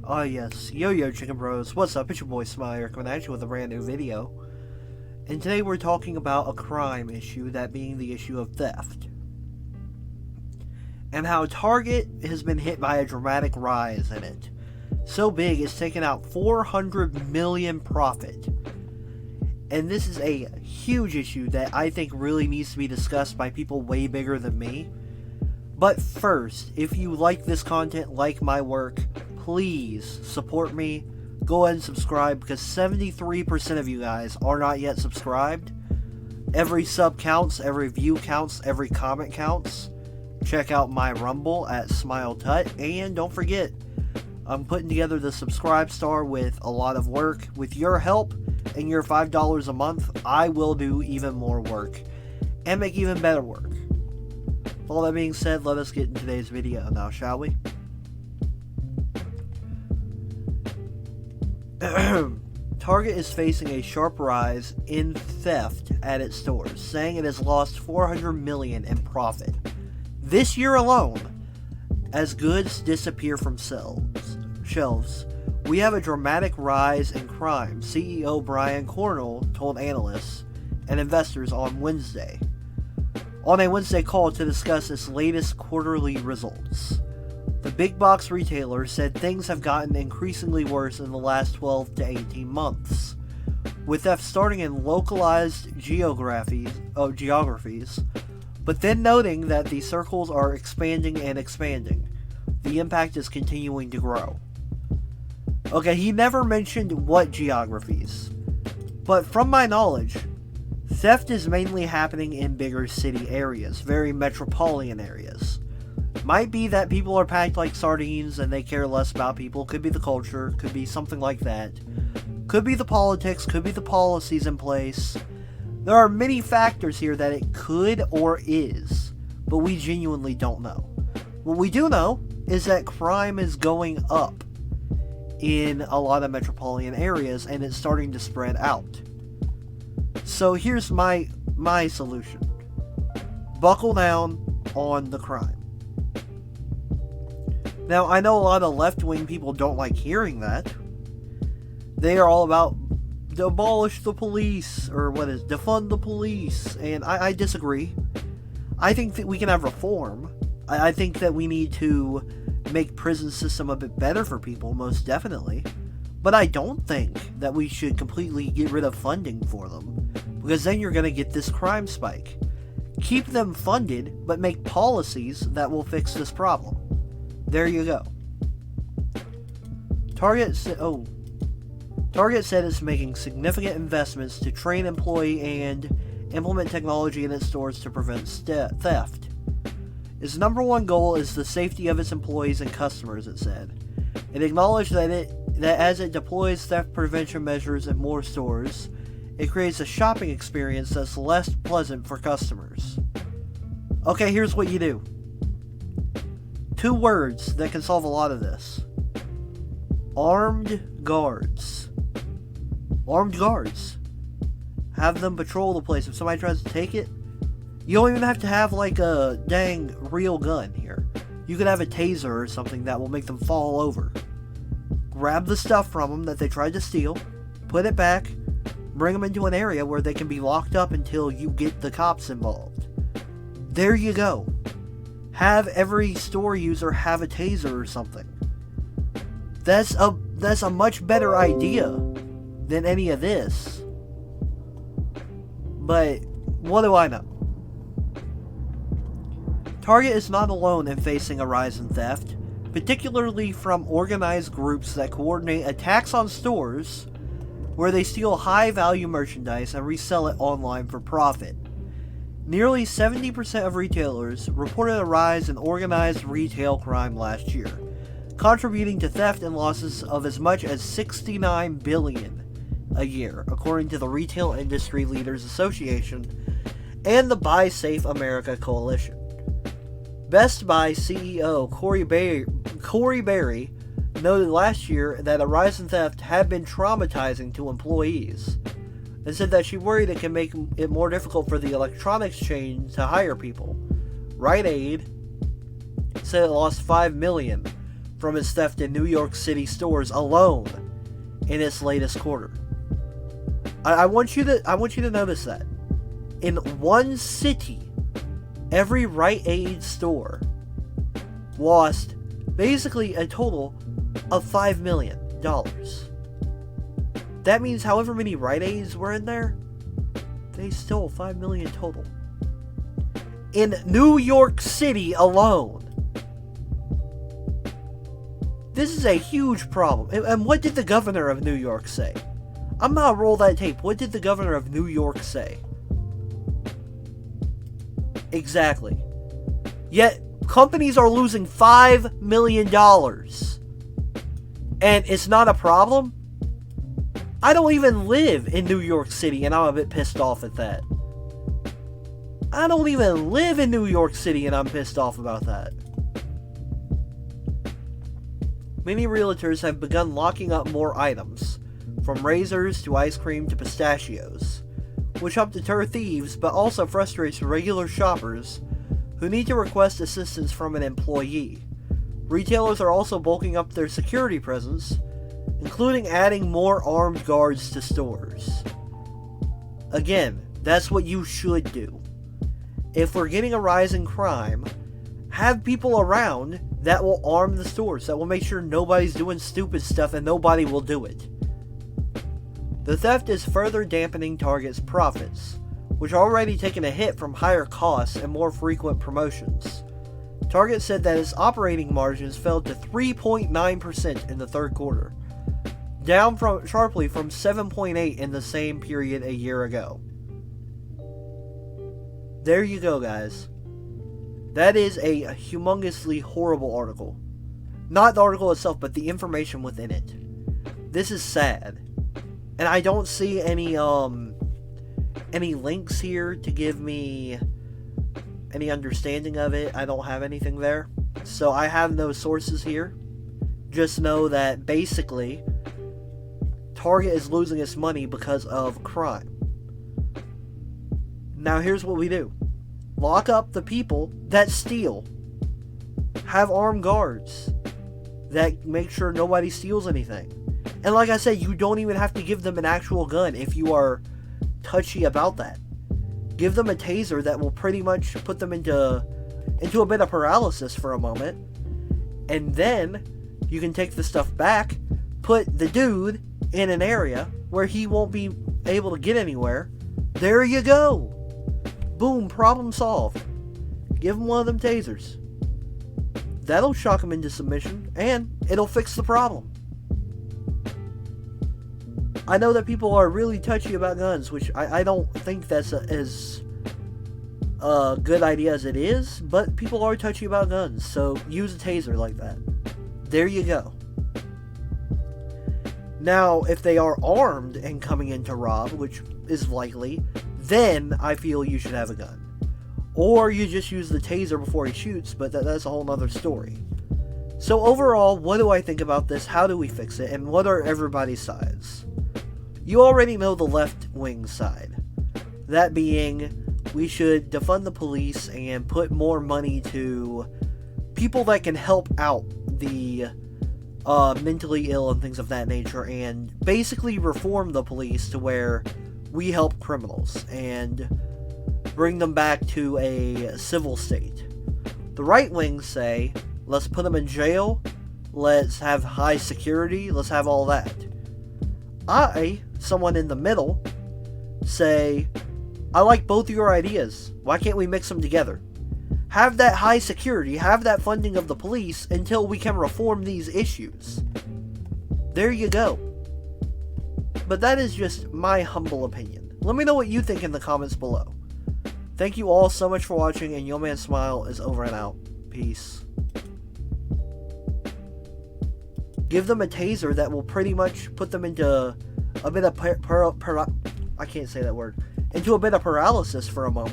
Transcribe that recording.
Ah yes, yo chicken bros, what's up? It's your boy Smile coming at you with a brand new video. And today we're talking about a crime issue, that being the issue of theft. And how Target has been hit by a dramatic rise in it. So big it's taken out $400 million profit. And this is a huge issue that I think really needs to be discussed by people way bigger than me. But first, if you like this content, like my work, please support me. Go ahead and subscribe because 73% of you guys are not yet subscribed. Every sub counts, every view counts, every comment counts. Check out my Rumble at SmileTuT, and don't forget, I'm putting together the Subscribe Star with a lot of work. With your help and your $5 a month, I will do even more work and make even better work. With all that being said, let us get into today's video now, shall we? Target is facing a sharp rise in theft at its stores, saying it has lost $400 million in profit this year alone as goods disappear from shelves. We have a dramatic rise in crime, CEO Brian Cornell told analysts and investors on a Wednesday call to discuss its latest quarterly results. The big box retailer said things have gotten increasingly worse in the last 12 to 18 months, with theft starting in localized geographies, but then noting that the circles are expanding and expanding. The impact is continuing to grow. Okay, he never mentioned what geographies, but from my knowledge, theft is mainly happening in bigger city areas, very metropolitan areas. Might be that people are packed like sardines and they care less about people. Could be the culture. Could be something like that. Could be the politics. Could be the policies in place. There are many factors here that it could or is, but we genuinely don't know. What we do know is that crime is going up in a lot of metropolitan areas and it's starting to spread out. So here's my solution. Buckle down on the crime. Now, I know a lot of left-wing people don't like hearing that. They are all about abolish the police, or defund the police, and I disagree. I think that we can have reform. I think that we need to make prison system a bit better for people, most definitely. But I don't think that we should completely get rid of funding for them, because then you're going to get this crime spike. Keep them funded, but make policies that will fix this problem. There you go. Target said it's making significant investments to train employees and implement technology in its stores to prevent theft. Its number one goal is the safety of its employees and customers, it said. It acknowledged that as it deploys theft prevention measures in more stores, it creates a shopping experience that's less pleasant for customers. Okay, here's what you do. 2 words that can solve a lot of this. Armed guards. Armed guards. Have them patrol the place. If somebody tries to take it, you don't even have to have like a dang real gun here. You could have a taser or something that will make them fall over. Grab the stuff from them that they tried to steal, put it back, bring them into an area where they can be locked up until you get the cops involved. There you go. Have every store user have a taser or something. That's a much better idea than any of this. But what do I know? Target is not alone in facing a rise in theft, particularly from organized groups that coordinate attacks on stores where they steal high-value merchandise and resell it online for profit. Nearly 70% of retailers reported a rise in organized retail crime last year, contributing to theft and losses of as much as $69 billion a year, according to the Retail Industry Leaders Association and the Buy Safe America Coalition. Best Buy CEO Corey Berry noted last year that a rise in theft had been traumatizing to employees, and said that she worried it can make it more difficult for the electronics chain to hire people. Rite Aid said it lost $5 million from its theft in New York City stores alone in its latest quarter. I want you to notice that. In one city, every Rite Aid store lost basically a total of $5 million. That means however many Rite Aids were in there, they stole $5 million total. In New York City alone. This is a huge problem. And what did the governor of New York say? I'm gonna roll that tape. What did the governor of New York say? Exactly. Yet, companies are losing $5 million. And it's not a problem? I don't even live in New York City, and I'm a bit pissed off at that. I don't even live in New York City, and I'm pissed off about that. Many realtors have begun locking up more items, from razors to ice cream to pistachios, which help deter thieves but also frustrates regular shoppers who need to request assistance from an employee. Retailers are also bulking up their security presence, including adding more armed guards to stores. Again, that's what you should do. If we're getting a rise in crime, have people around that will arm the stores, that will make sure nobody's doing stupid stuff and nobody will do it. The theft is further dampening Target's profits, which are already taking a hit from higher costs and more frequent promotions. Target said that its operating margins fell to 3.9% in the third quarter, down sharply from 7.8% in the same period a year ago. There you go, guys. That is a humongously horrible article. Not the article itself, but the information within it. This is sad. And I don't see any links here to give me any understanding of it. I don't have anything there. So I have no sources here. Just know that basically Target is losing its money because of crime. Now here's what we do. Lock up the people that steal. Have armed guards that make sure nobody steals anything. And like I said, you don't even have to give them an actual gun if you are touchy about that. Give them a taser that will pretty much put them into a bit of paralysis for a moment. And then you can take the stuff back, put the dude in an area where he won't be able to get anywhere. There you go. Boom, problem solved. Give him one of them tasers. That'll shock him into submission, and it'll fix the problem. I know that people are really touchy about guns, which I don't think that's as a good idea as it is, but people are touchy about guns, so use a taser like that. There you go. Now, if they are armed and coming in to rob, which is likely, then I feel you should have a gun. Or you just use the taser before he shoots, but that's a whole nother story. So overall, what do I think about this? How do we fix it? And what are everybody's sides? You already know the left-wing side. That being, we should defund the police and put more money to people that can help out the mentally ill and things of that nature, and basically reform the police to where we help criminals and bring them back to a civil state. The right wing say, let's put them in jail, let's have high security, let's have all that. I, someone in the middle, say, I like both of your ideas. Why can't we mix them together? Have that high security, have that funding of the police until we can reform these issues. There you go. But that is just my humble opinion. Let me know what you think in the comments below. Thank you all so much for watching, and Yo Man Smile is over and out. Peace. Give them a taser that will pretty much put them into a bit of I can't say that word. Into a bit of paralysis for a moment.